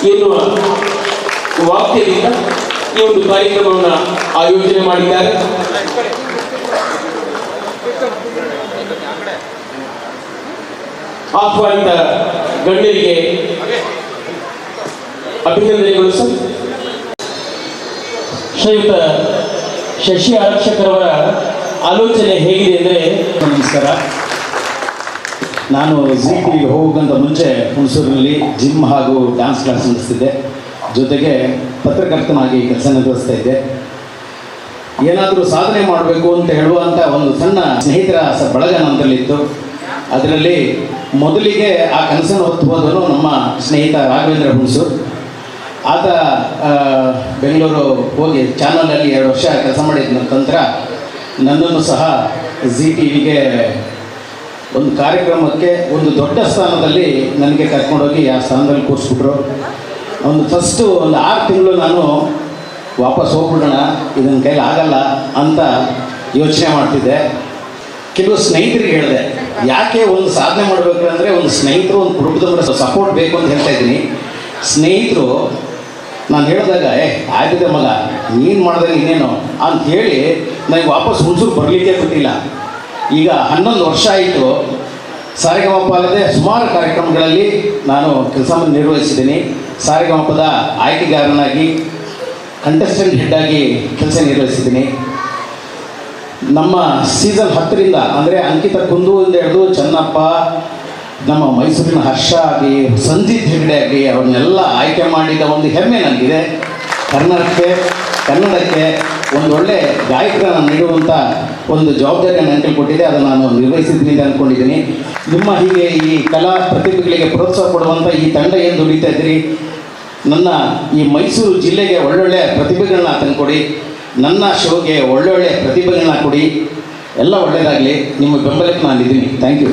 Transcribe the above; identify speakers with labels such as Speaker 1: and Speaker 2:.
Speaker 1: ಎನ್ನುವ ವಾಕ್ಯದಿಂದ ಈ ಒಂದು ಕಾರ್ಯಕ್ರಮವನ್ನು ಆಯೋಜನೆ ಮಾಡಿದ್ದಾರೆ. ಆಹ್ವಾನಿತ ಗಣ್ಯರಿಗೆ ಅಭಿನಂದನೆಗಳು ಸರ್. ಶ್ರೀಯುತ ಶಶಿ ಆರಕ್ಷಕರವರ ಆಲೋಚನೆ ಹೇಗಿದೆ ಅಂದರೆ,
Speaker 2: ನಮಸ್ಕಾರ. ನಾನು ಜಿ ಟಿವಿಗೆ ಹೋಗೋಕ್ಕಂತ ಮುಂಚೆ ಹುಣಸೂರಿನಲ್ಲಿ ಜಿಮ್ ಹಾಗೂ ಡ್ಯಾನ್ಸ್ ಕ್ಲಾಸ್ ನಡೆಸ್ತಿದ್ದೆ. ಜೊತೆಗೆ ಪತ್ರಕರ್ತನಾಗಿ ಕೆಲಸ ನಿರ್ವಹಿಸ್ತಾ ಇದ್ದೆ. ಏನಾದರೂ ಸಾಧನೆ ಮಾಡಬೇಕು ಅಂತ ಹೇಳುವಂಥ ಒಂದು ಸಣ್ಣ ಸ್ನೇಹಿತರ ಬಳಗ ನನ್ನಲ್ಲಿತ್ತು. ಅದರಲ್ಲಿ ಮೊದಲಿಗೆ ಆ ಕನಸನ್ನು ಹೊತ್ತು ಹೋದನು ನಮ್ಮ ಸ್ನೇಹಿತ ರಾಘವೇಂದ್ರ ಹುಣಸೂರು. ಆತ ಬೆಂಗಳೂರು ಹೋಗಿ ಚಾನಲಲ್ಲಿ 2 ವರ್ಷ ಕೆಲಸ ಮಾಡಿದ ನಂತರ ನನ್ನನ್ನು ಸಹ ಜಿ ಟಿವಿಗೆ ಒಂದು ಕಾರ್ಯಕ್ರಮಕ್ಕೆ ಒಂದು ದೊಡ್ಡ ಸ್ಥಾನದಲ್ಲಿ ನನಗೆ ಕರ್ಕೊಂಡೋಗಿ ಆ ಸ್ಥಾನದಲ್ಲಿ ಕೂರಿಸ್ಬಿಟ್ರು. ಫಸ್ಟು 6 ತಿಂಗಳು ನಾನು ವಾಪಸ್ ಹೋಗ್ಬಿಡೋಣ, ಇದನ್ನ ಕೈಲಿ ಆಗಲ್ಲ ಅಂತ ಯೋಚನೆ ಮಾಡ್ತಿದ್ದೆ. ಕೆಲವು ಸ್ನೇಹಿತರಿಗೆ ಹೇಳಿದೆ, ಯಾಕೆ ಒಂದು ಸಾಧನೆ ಮಾಡಬೇಕು ಅಂದರೆ ಒಂದು ಸ್ನೇಹಿತರು, ಒಂದು ಕುಟುಂಬದವರ ಸಪೋರ್ಟ್ ಬೇಕು ಅಂತ ಹೇಳ್ತಾ ಇದ್ದೀನಿ. ಸ್ನೇಹಿತರು ನಾನು ಹೇಳಿದಾಗ ಆಗಿದೆ ಮಗ, ನೀನು ಮಾಡಿದಾಗ ಇನ್ನೇನು ಅಂತ ಹೇಳಿ ನನಗೆ ವಾಪಸ್ ಹುಣಸೂರು ಬರಲಿಕ್ಕೆ ಬಿಟ್ಟಿಲ್ಲ. ಈಗ 11 ವರ್ಷ ಆಯಿತು. ಸಾರೆಗಮಪ ಅಲ್ಲದೆ ಸುಮಾರು ಕಾರ್ಯಕ್ರಮಗಳಲ್ಲಿ ನಾನು ಕೆಲಸವನ್ನು ನಿರ್ವಹಿಸಿದ್ದೀನಿ. ಸಾರೆಗಮಪದ ಆಯ್ಕೆಗಾರನಾಗಿ, ಕಂಟೆಸ್ಟೆಂಟ್ ಹೆಡ್ ಆಗಿ ಕೆಲಸ ನಿರ್ವಹಿಸಿದ್ದೀನಿ. ನಮ್ಮ ಸೀಸನ್ 10ರಿಂದ ಅಂದರೆ ಅಂಕಿತ ಕುಂದುವಿಂದ ಹಿಡಿದು ಚೆನ್ನಪ್ಪ, ನಮ್ಮ ಮೈಸೂರಿನ ಹರ್ಷ ಆಗಿ, ಸಂಜಿತ್ ಹೆಗ್ಡೆ ಆಗಿ ಅವ್ರನ್ನೆಲ್ಲ ಆಯ್ಕೆ ಮಾಡಿದ ಒಂದು ಹೆಮ್ಮೆ ನನಗಿದೆ. ಕನ್ನಡಕ್ಕೆ ಒಂದು ಒಳ್ಳೆ ಗಾಯಕರನ್ನು ನೀಡುವಂಥ ಒಂದು ಜವಾಬ್ದಾರಿಯನ್ನು ನನಗೆ ಕೊಟ್ಟಿದೆ. ಅದನ್ನು ನಾನು ನಿರ್ವಹಿಸಿದ್ದೀನಿ ಅಂತ ಅಂದ್ಕೊಂಡಿದ್ದೀನಿ. ನಿಮ್ಮ ಹೀಗೆ ಈ ಕಲಾ ಪ್ರತಿಭೆಗಳಿಗೆ ಪ್ರೋತ್ಸಾಹ ಕೊಡುವಂಥ ಈ ತಂಡ ಏನು ದುಡಿತಾ ಇದ್ದೀರಿ, ನನ್ನ ಈ ಮೈಸೂರು ಜಿಲ್ಲೆಗೆ ಒಳ್ಳೊಳ್ಳೆ ಪ್ರತಿಭೆಗಳನ್ನ ತಂದುಕೊಡಿ, ನನ್ನ ಶೋಗೆ ಒಳ್ಳೊಳ್ಳೆ ಪ್ರತಿಭೆಗಳನ್ನ ಕೊಡಿ. ಎಲ್ಲ ಒಳ್ಳೆಯದಾಗಲಿ. ನಿಮ್ಮ ಬೆಂಬಲಕ್ಕೆ ನಾನಿದ್ದೀನಿ. Thank you.